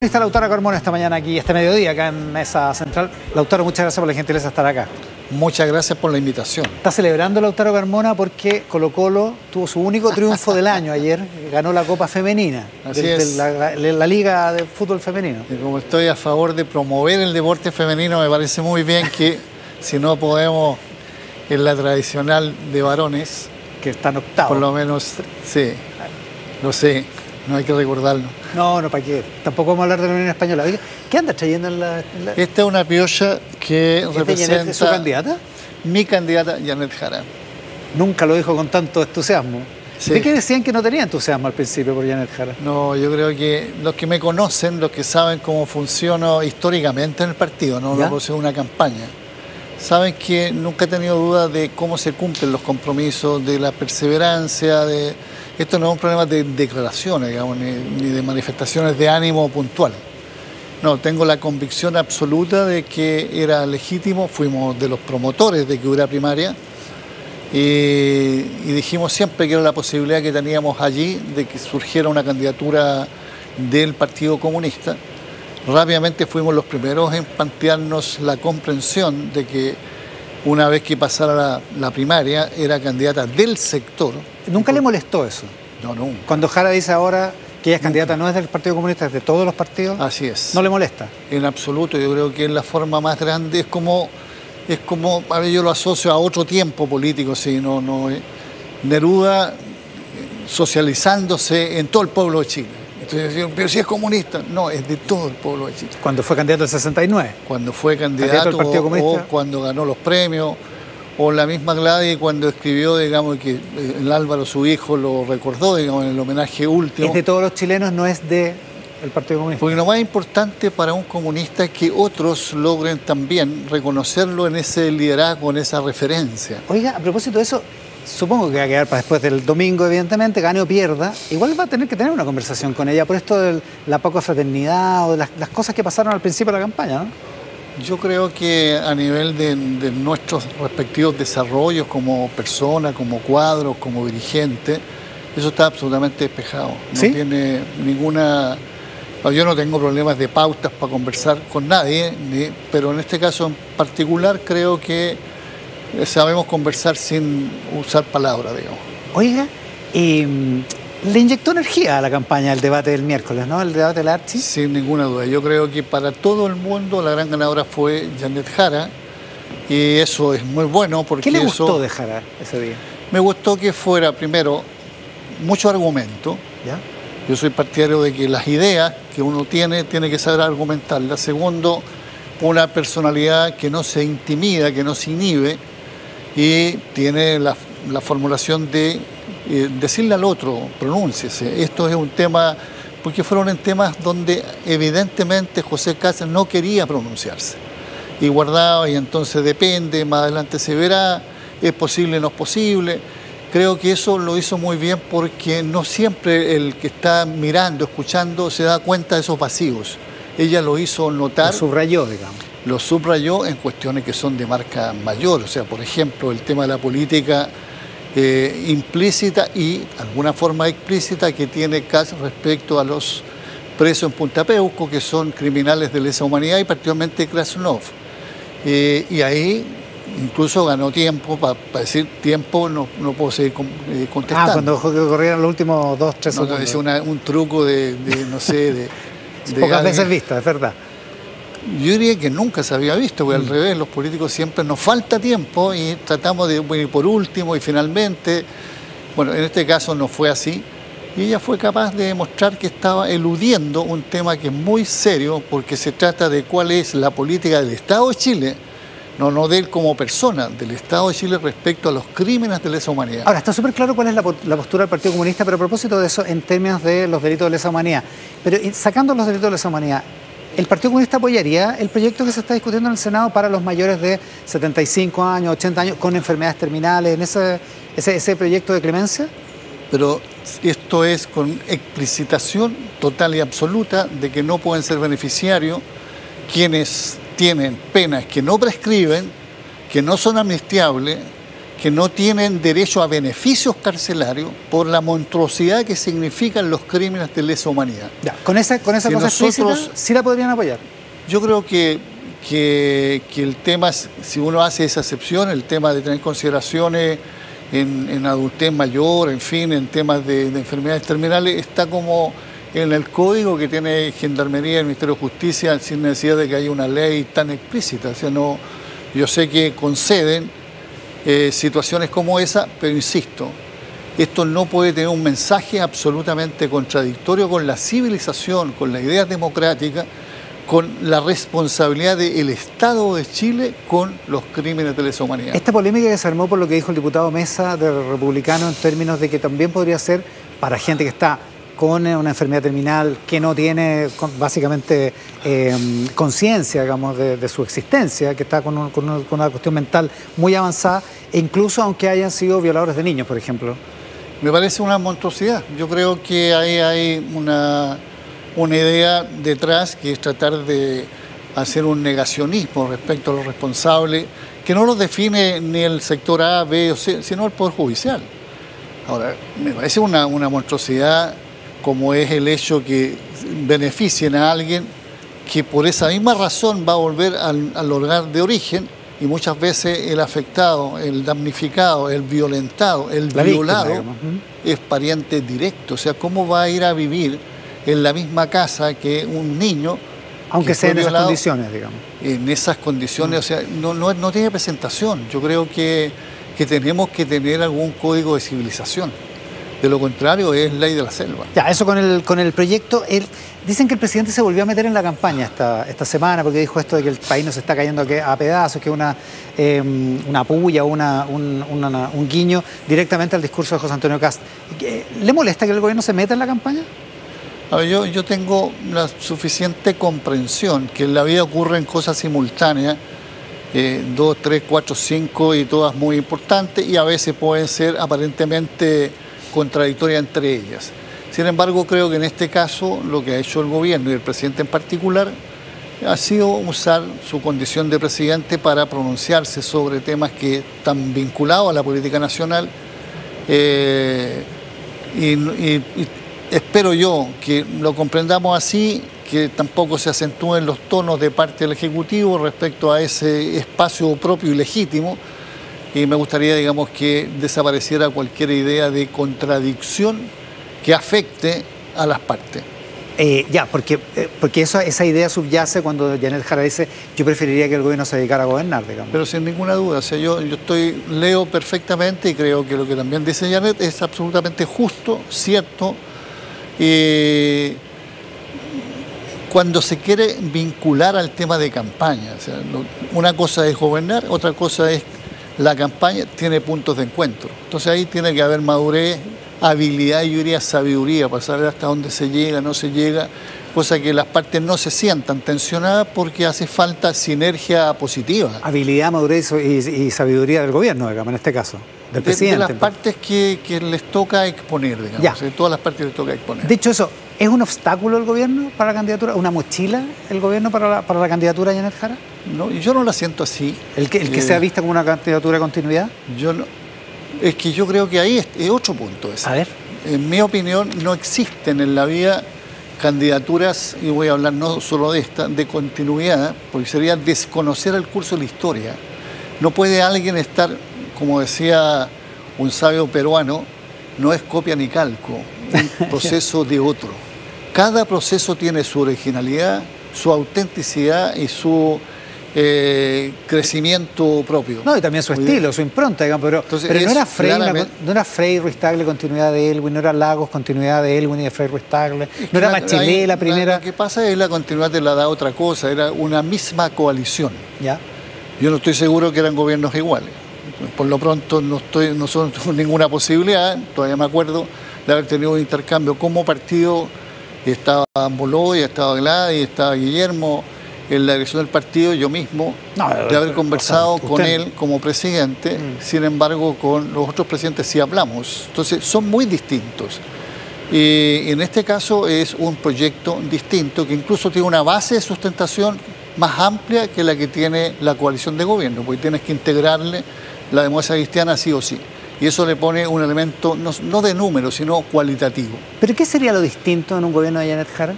Está Lautaro Carmona esta mañana aquí, este mediodía, acá en Mesa Central. Lautaro, muchas gracias por la gentileza de estar acá. Muchas gracias por la invitación. Está celebrando Lautaro Carmona porque Colo-Colo tuvo su único triunfo del año ayer, ganó la Copa Femenina, la Liga de Fútbol Femenino. Y como estoy a favor de promover el deporte femenino, me parece muy bien que si no podemos en la tradicional de varones, que están octavos. Por lo menos, sí, lo sé, no hay que recordarlo. No, para qué. Tampoco vamos a hablar de la Unión Española. Oiga, ¿qué anda trayendo en la...? Esta es una piocha que representa... ¿Es su candidata? Mi candidata, Janet Jara. Nunca lo dijo con tanto entusiasmo. Sí. ¿De qué decían que no tenía entusiasmo al principio por Janet Jara? No, yo creo que los que me conocen, los que saben cómo funciona históricamente en el partido, no lo puse en una campaña, saben que nunca he tenido duda de cómo se cumplen los compromisos, de la perseverancia, de... Esto no es un problema de declaraciones, digamos, ni de manifestaciones de ánimo puntual. No, tengo la convicción absoluta de que era legítimo, fuimos de los promotores de que hubiera primaria y dijimos siempre que era la posibilidad que teníamos allí de que surgiera una candidatura del Partido Comunista. Rápidamente fuimos los primeros en plantearnos la comprensión de que una vez que pasara la primaria era candidata del sector. ¿Nunca le molestó eso? No, nunca. Cuando Jara dice ahora que ella es candidata no es del Partido Comunista, es de todos los partidos. Así es. ¿No le molesta? En absoluto, yo creo que es la forma más grande, es como a ver, yo lo asocio a otro tiempo político, sí, Neruda socializándose en todo el pueblo de Chile. Entonces, pero si es comunista, no, es de todo el pueblo de Chile. Cuando fue candidato en 69. Cuando fue candidato o cuando ganó los premios, o la misma Gladys cuando escribió, digamos, que el Álvaro, su hijo, lo recordó, digamos, en el homenaje último. Es de todos los chilenos, no es del Partido Comunista. Porque lo más importante para un comunista es que otros logren también reconocerlo en ese liderazgo, en esa referencia. Oiga, a propósito de eso, supongo que va a quedar para después del domingo, evidentemente, gane o pierda. Igual va a tener que tener una conversación con ella por esto de la poca fraternidad o de las cosas que pasaron al principio de la campaña, ¿no? Yo creo que a nivel de nuestros respectivos desarrollos como persona, como cuadros, como dirigente, eso está absolutamente despejado. No tiene ninguna... Yo no tengo problemas de pautas para conversar con nadie, pero en este caso en particular creo que sabemos conversar sin usar palabras, digamos. Oiga, le inyectó energía a la campaña el debate del miércoles, ¿no? El debate de la Archi. Sin ninguna duda. Yo creo que para todo el mundo la gran ganadora fue Janet Jara y eso es muy bueno porque... ¿Qué le gustó de Jara ese día? Me gustó que fuera, primero, mucho argumento. ¿Ya? Yo soy partidario de que las ideas que uno tiene que saber argumentarlas. Segundo, una personalidad que no se intimida, que no se inhibe y tiene la formulación de decirle al otro, pronúnciese. Esto es un tema, porque fueron en temas donde evidentemente José Cáceres no quería pronunciarse y guardaba, y entonces depende, más adelante se verá, es posible, no es posible. Creo que eso lo hizo muy bien porque no siempre el que está mirando, escuchando, se da cuenta de esos vacíos. Ella lo hizo notar. Lo subrayó, digamos. Lo subrayó en cuestiones que son de marca mayor, o sea, por ejemplo, el tema de la política implícita y de alguna forma explícita que tiene Cáceres respecto a los presos en Punta Peuco, que son criminales de lesa humanidad, y particularmente Krasnov. Y ahí incluso ganó tiempo, para decir tiempo no puedo seguir contestando. Cuando corrieron los últimos 2-3 segundos. No, es un truco no sé, pocas veces visto, es verdad. Yo diría que nunca se había visto, porque al revés, los políticos siempre nos falta tiempo y tratamos de ir por último y finalmente, bueno, en este caso no fue así, y ella fue capaz de demostrar que estaba eludiendo un tema que es muy serio, porque se trata de cuál es la política del Estado de Chile, no de él como persona, del Estado de Chile respecto a los crímenes de lesa humanidad. Ahora, está súper claro cuál es la postura del Partido Comunista, pero a propósito de eso, en términos de los delitos de lesa humanidad, pero sacando los delitos de lesa humanidad, ¿el Partido Comunista apoyaría el proyecto que se está discutiendo en el Senado para los mayores de 75 años, 80 años, con enfermedades terminales, en ese proyecto de clemencia? Pero esto es con explicitación total y absoluta de que no pueden ser beneficiarios quienes tienen penas que no prescriben, que no son amnistiables, que no tienen derecho a beneficios carcelarios por la monstruosidad que significan los crímenes de lesa humanidad. Ya, con esa cosa explícita, sí la podrían apoyar. Yo creo que el tema, si uno hace esa excepción, el tema de tener consideraciones en adultez mayor, en fin, en temas de enfermedades terminales, está como en el código que tiene Gendarmería y el Ministerio de Justicia, sin necesidad de que haya una ley tan explícita. O sea, no, yo sé que conceden situaciones como esa, pero insisto, esto no puede tener un mensaje absolutamente contradictorio con la civilización, con las ideas democráticas, con la responsabilidad del Estado de Chile con los crímenes de lesa humanidad. Esta polémica que se armó por lo que dijo el diputado Mesa de Republicano en términos de que también podría ser para gente que está con una enfermedad terminal, que no tiene básicamente conciencia, digamos, de su existencia, que está con una cuestión mental muy avanzada, e incluso aunque hayan sido violadores de niños, por ejemplo. Me parece una monstruosidad. Yo creo que ahí hay una idea detrás, que es tratar de hacer un negacionismo respecto a los responsables, que no los define ni el sector A, B o C, sino el Poder Judicial. Ahora, me parece una monstruosidad como es el hecho que beneficien a alguien que por esa misma razón va a volver al lugar de origen, y muchas veces el afectado, el damnificado, el violentado, el violado es pariente directo. O sea, ¿cómo va a ir a vivir en la misma casa que un niño? Aunque sea en esas condiciones, digamos. En esas condiciones, o sea, no tiene presentación. Yo creo que tenemos que tener algún código de civilización. De lo contrario, es ley de la selva. Ya, eso con el proyecto. Dicen que el presidente se volvió a meter en la campaña esta semana, porque dijo esto de que el país no se está cayendo a pedazos, que es una puya, un guiño directamente al discurso de José Antonio Kast. ¿Le molesta que el gobierno se meta en la campaña? A ver, yo tengo la suficiente comprensión que en la vida ocurren cosas simultáneas, 2, 3, 4, 5, y todas muy importantes, y a veces pueden ser aparentemente contradictorias entre ellas. Sin embargo, creo que en este caso lo que ha hecho el gobierno y el presidente en particular ha sido usar su condición de presidente para pronunciarse sobre temas que están vinculados a la política nacional, y espero yo que lo comprendamos así, que tampoco se acentúen los tonos de parte del Ejecutivo respecto a ese espacio propio y legítimo. Y me gustaría, digamos, que desapareciera cualquier idea de contradicción que afecte a las partes. Porque esa idea subyace cuando Yanel Jara dice: yo preferiría que el gobierno se dedicara a gobernar, digamos. Pero sin ninguna duda, o sea, yo leo perfectamente, y creo que lo que también dice Janet es absolutamente justo, cierto. Cuando se quiere vincular al tema de campaña, o sea, una cosa es gobernar, otra cosa es la campaña, tiene puntos de encuentro. Entonces ahí tiene que haber madurez, habilidad y yo diría sabiduría para saber hasta dónde se llega, no se llega, cosa que las partes no se sientan tensionadas porque hace falta sinergia positiva. Habilidad, madurez y sabiduría del gobierno, digamos, en este caso, del presidente. De las partes que les toca exponer, digamos, de todas las partes les toca exponer. De hecho, eso, ¿es un obstáculo el gobierno para la candidatura? ¿Una mochila el gobierno para la candidatura de Yanel Jara? No, yo no la siento así. ¿El que sea vista como una candidatura de continuidad? Yo no. Es que yo creo que ahí es otro punto ese. A ver. En mi opinión, no existen en la vida candidaturas, y voy a hablar no solo de esta, de continuidad, porque sería desconocer el curso de la historia. No puede alguien estar, como decía un sabio peruano, no es copia ni calco, un proceso de otro. Cada proceso tiene su originalidad, su autenticidad y su crecimiento propio. No, y también su estilo, su impronta, digamos, pero no era Frey, no era Frey Ruiz Tagle continuidad de Elwin, no era Lagos continuidad de Elwin y de Frey Ruiz Tagle, no era Bachelet la primera. Lo que pasa es la continuidad de la da otra cosa, era una misma coalición. ¿Ya? Yo no estoy seguro que eran gobiernos iguales. Por lo pronto no son ninguna posibilidad. Todavía me acuerdo de haber tenido un intercambio como partido. Estaba Boloy, estaba Gladys, estaba Guillermo en la dirección del partido, yo mismo, de haber conversado con él como presidente. Sin embargo, con los otros presidentes sí hablamos. Entonces, son muy distintos. Y en este caso es un proyecto distinto que incluso tiene una base de sustentación más amplia que la que tiene la coalición de gobierno, porque tienes que integrarle la democracia cristiana sí o sí. Y eso le pone un elemento no de número, sino cualitativo. ¿Pero qué sería lo distinto en un gobierno de Janet Jara?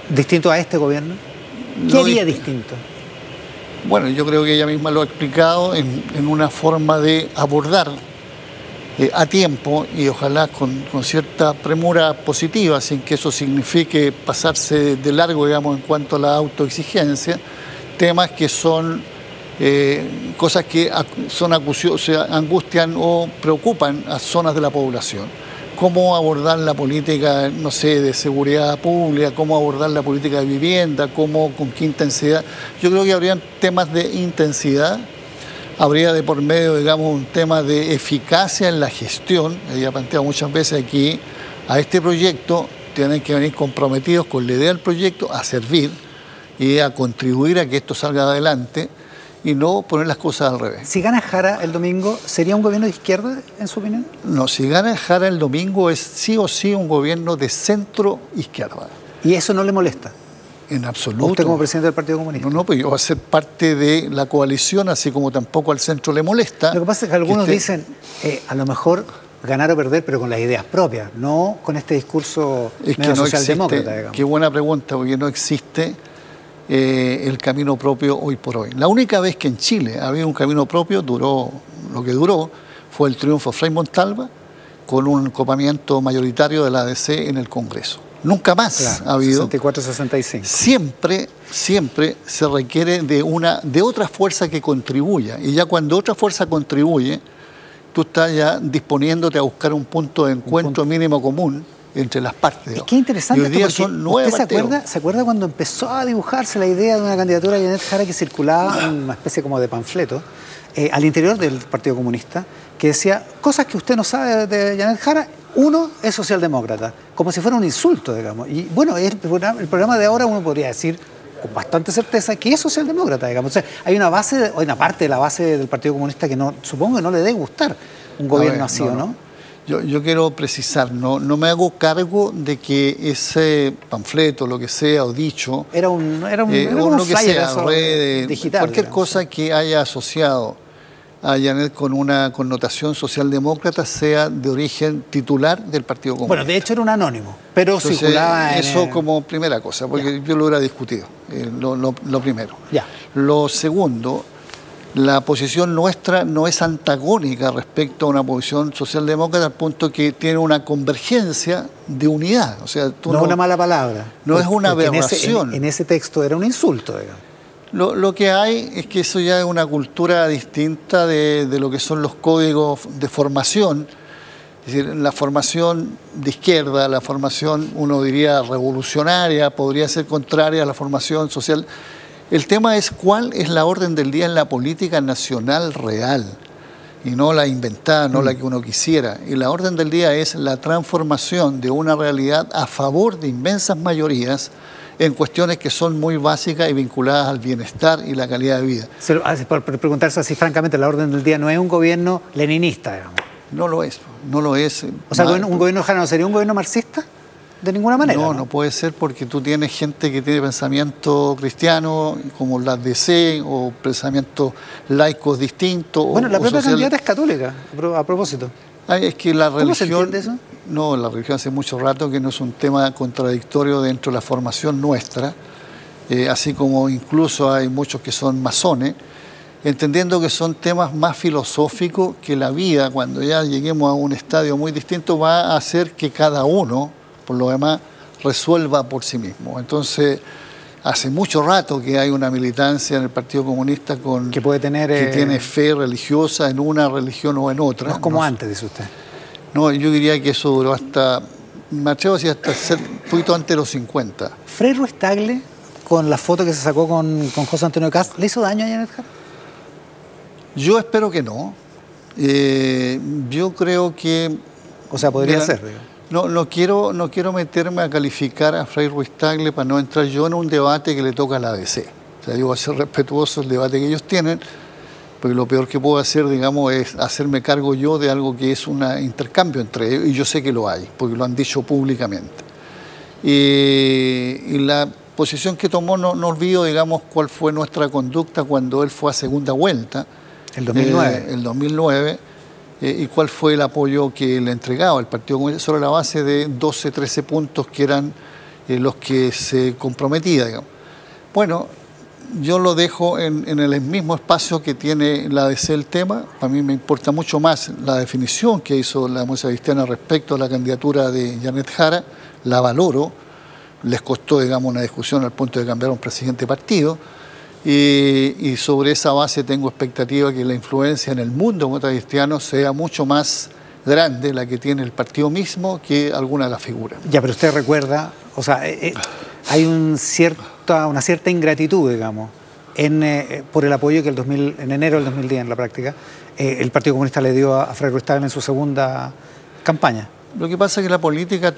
¿Distinto a este gobierno? ¿Qué haría distinto? Bueno, yo creo que ella misma lo ha explicado en una forma de abordar a tiempo y ojalá con cierta premura positiva, sin que eso signifique pasarse de largo, digamos, en cuanto a la autoexigencia, temas que son cosas que angustian o preocupan a zonas de la población. Cómo abordar la política, no sé, de seguridad pública, cómo abordar la política de vivienda, con qué intensidad. Yo creo que habrían temas de intensidad, habría de por medio, digamos, un tema de eficacia en la gestión. Ella ha planteado muchas veces aquí, a este proyecto tienen que venir comprometidos con la idea del proyecto a servir y a contribuir a que esto salga adelante y no poner las cosas al revés. Si gana Jara el domingo, ¿sería un gobierno de izquierda, en su opinión? No, si gana Jara el domingo es sí o sí un gobierno de centro-izquierda. ¿Y eso no le molesta? En absoluto. ¿Usted como presidente del Partido Comunista? No, pues yo voy a ser parte de la coalición, así como tampoco al centro le molesta. Lo que pasa es que algunos dicen, a lo mejor ganar o perder, pero con las ideas propias, no con este discurso socialdemócrata, digamos. Qué buena pregunta, porque no existe el camino propio hoy por hoy. La única vez que en Chile había un camino propio, duró lo que duró, fue el triunfo de Frei Montalva con un copamiento mayoritario de la ADC en el Congreso. Nunca más ha habido. 64-65. Siempre se requiere de otra fuerza que contribuya. Y ya cuando otra fuerza contribuye, tú estás ya disponiéndote a buscar un punto de encuentro mínimo común entre las partes. Es que interesante. Y hoy día son 9 ¿Usted se acuerda cuando empezó a dibujarse la idea de una candidatura de Janet Jara que circulaba en una especie como de panfleto al interior del Partido Comunista, que decía cosas que usted no sabe de Janet Jara? Uno es socialdemócrata, como si fuera un insulto, digamos. Y bueno, el programa de ahora uno podría decir con bastante certeza que es socialdemócrata, digamos. O sea, hay una parte de la base del Partido Comunista que supongo que no le debe gustar un gobierno así, ¿no? Yo quiero precisar, no me hago cargo de que ese panfleto, lo que sea, o dicho, era un lo que sea, red, digital, cualquier digamos, cosa que haya asociado a Janet con una connotación socialdemócrata sea de origen titular del Partido Comunista. Bueno, de hecho era un anónimo, pero entonces, circulaba eso como primera cosa, porque yo lo hubiera discutido, lo primero. Ya. Lo segundo, la posición nuestra no es antagónica respecto a una posición socialdemócrata al punto que tiene una convergencia de unidad. O sea, no una mala palabra. No es una aberración. En ese texto era un insulto, digamos. Lo que hay es que eso ya es una cultura distinta de lo que son los códigos de formación. Es decir, la formación de izquierda, la formación, uno diría, revolucionaria, podría ser contraria a la formación social. El tema es cuál es la orden del día en la política nacional real y no la inventada, no la que uno quisiera. Y la orden del día es la transformación de una realidad a favor de inmensas mayorías en cuestiones que son muy básicas y vinculadas al bienestar y la calidad de vida. Por preguntarse así francamente, la orden del día no es un gobierno leninista, digamos. No lo es, no lo es. O sea, un gobierno Jara no sería un gobierno marxista. De ninguna manera. No puede ser porque tú tienes gente que tiene pensamiento cristiano, como la DC, o pensamientos laicos distintos. Bueno, la propia candidata es católica, a propósito. Es que la religión... ¿Cómo se entiende eso? No, la religión hace mucho rato que no es un tema contradictorio dentro de la formación nuestra, así como incluso hay muchos que son masones, entendiendo que son temas más filosóficos que la vida, cuando ya lleguemos a un estadio muy distinto, va a hacer que cada uno, por lo demás, resuelva por sí mismo. Entonces, hace mucho rato que hay una militancia en el Partido Comunista que tiene fe religiosa en una religión o en otra. No es como antes, dice usted. No, yo diría que eso duró me atrevo a decir, hasta ser un poquito antes de los 50. ¿Frei Ruiz-Tagle, con la foto que se sacó con José Antonio Kast, le hizo daño a Janet Jara? Yo espero que no. Yo creo que... O sea, podría ser, digo. No quiero meterme a calificar a Frei Ruiz-Tagle para no entrar yo en un debate que le toca a la ADC. O sea, yo voy a ser respetuoso del debate que ellos tienen, porque lo peor que puedo hacer, digamos, es hacerme cargo yo de algo que es un intercambio entre ellos, y yo sé que lo hay, porque lo han dicho públicamente. Y la posición que tomó, no olvido, digamos, cuál fue nuestra conducta cuando él fue a segunda vuelta, El 2009. El 2009. ¿Y cuál fue el apoyo que le entregaba el Partido Comunista sobre la base de 12, 13 puntos que eran los que se comprometía, digamos? Bueno, yo lo dejo en el mismo espacio que tiene la ADC el tema. A mí me importa mucho más la definición que hizo la democracia cristiana respecto a la candidatura de Janet Jara. La valoro. Les costó, digamos, una discusión al punto de cambiar a un presidente de partido. Y sobre esa base tengo expectativa que la influencia en el mundo demócrata cristiano sea mucho más grande la que tiene el partido mismo que alguna de las figuras. Ya, pero usted recuerda, o sea, hay una cierta ingratitud, digamos, por el apoyo que en enero del 2010, en la práctica, el Partido Comunista le dio a Fray Ruiz Tagle en su segunda campaña. Lo que pasa es que la política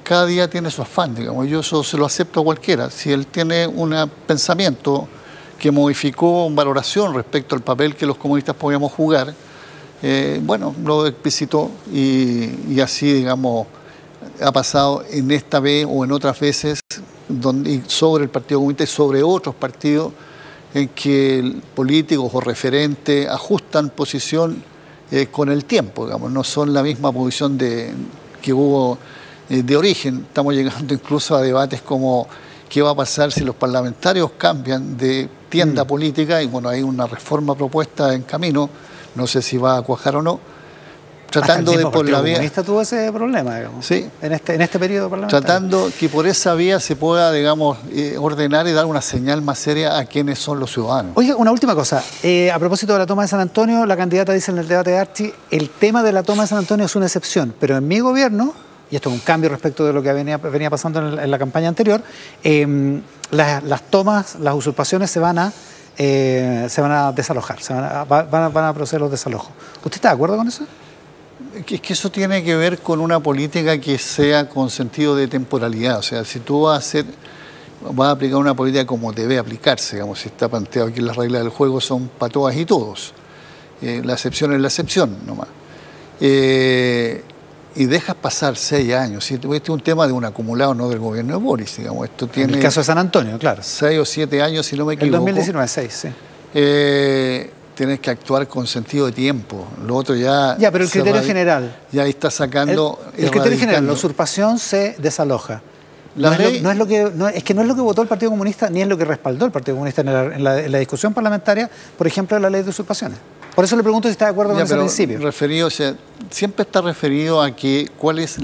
cada día tiene su afán, digamos. Yo eso se lo acepto a cualquiera. Si él tiene un pensamiento que modificó una valoración respecto al papel que los comunistas podíamos jugar, bueno, lo explicitó y así, digamos, ha pasado en esta vez o en otras veces sobre el Partido Comunista y sobre otros partidos en que políticos o referentes ajustan posición con el tiempo, digamos, no son la misma posición que hubo de origen. Estamos llegando incluso a debates como qué va a pasar si los parlamentarios cambian de tienda política, y bueno, hay una reforma propuesta en camino, no sé si va a cuajar o no, tratando de por la vía... El Partido Comunista tuvo ese problema, digamos, sí, en este periodo parlamentario. Tratando que por esa vía se pueda, digamos, ordenar y dar una señal más seria a quienes son los ciudadanos. Oiga, una última cosa. A propósito de la toma de San Antonio, la candidata dice en el debate de Archie, el tema de la toma de San Antonio es una excepción, pero en mi gobierno, y esto es un cambio respecto de lo que venía pasando en la campaña anterior, las tomas, las usurpaciones se van a desalojar, van a proceder los desalojos. ¿Usted está de acuerdo con eso? Es que eso tiene que ver con una política que sea con sentido de temporalidad. O sea, si tú vas a aplicar una política como debe aplicarse, digamos, si está planteado que las reglas del juego son para todas y todos. La excepción es la excepción nomás. Y dejas pasar 6 años. Este es un tema de un acumulado, no del gobierno de Boris, digamos. Esto tiene en el caso de San Antonio, claro. 6 o 7 años, si no me equivoco. El 2019, 6, sí. Tienes que actuar con sentido de tiempo. Lo otro ya... Ya, pero el criterio general... Ya ahí está sacando... El criterio general, la usurpación se desaloja. Es que no es lo que votó el Partido Comunista, ni es lo que respaldó el Partido Comunista en la discusión parlamentaria, por ejemplo, de la ley de usurpaciones. Por eso le pregunto si está de acuerdo con ese principio. O sea, siempre está referido a cuál es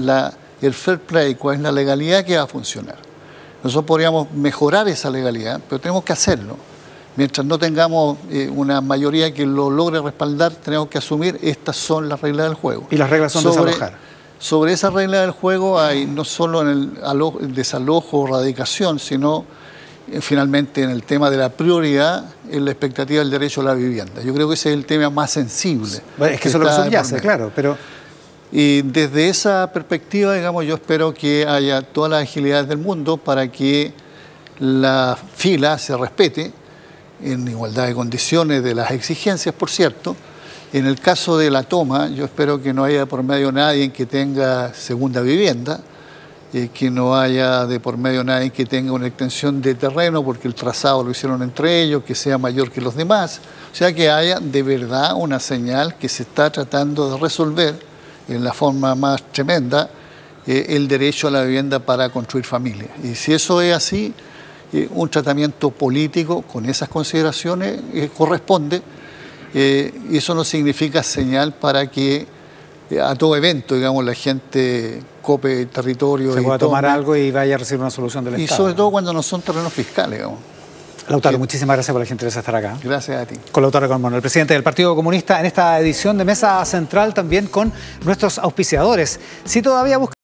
el fair play, cuál es la legalidad que va a funcionar. Nosotros podríamos mejorar esa legalidad, pero tenemos que hacerlo. Mientras no tengamos una mayoría que lo logre respaldar, tenemos que asumir estas son las reglas del juego. Y las reglas son desalojar. Sobre esa regla del juego hay no solo en el desalojo o radicación, sino finalmente en el tema de la prioridad en la expectativa del derecho a la vivienda. Yo creo que ese es el tema más sensible. Bueno, es que eso lo subyace, claro, pero... Y desde esa perspectiva, digamos, yo espero que haya todas las agilidades del mundo para que la fila se respete en igualdad de condiciones de las exigencias, por cierto. En el caso de la toma, yo espero que no haya por medio nadie que tenga segunda vivienda, que no haya de por medio nadie que tenga una extensión de terreno porque el trazado lo hicieron entre ellos, que sea mayor que los demás. O sea, que haya de verdad una señal que se está tratando de resolver en la forma más tremenda el derecho a la vivienda para construir familia. Y si eso es así, un tratamiento político con esas consideraciones corresponde. Y eso no significa señal para que a todo evento, digamos, la gente cope territorio. Se pueda tomar algo y vaya a recibir una solución del Estado. Y sobre todo cuando no son terrenos fiscales, digamos. Lautaro, muchísimas gracias por la gentileza de estar acá. Gracias a ti. Con Lautaro Carmona, el presidente del Partido Comunista, en esta edición de Mesa Central, también con nuestros auspiciadores. Si todavía buscan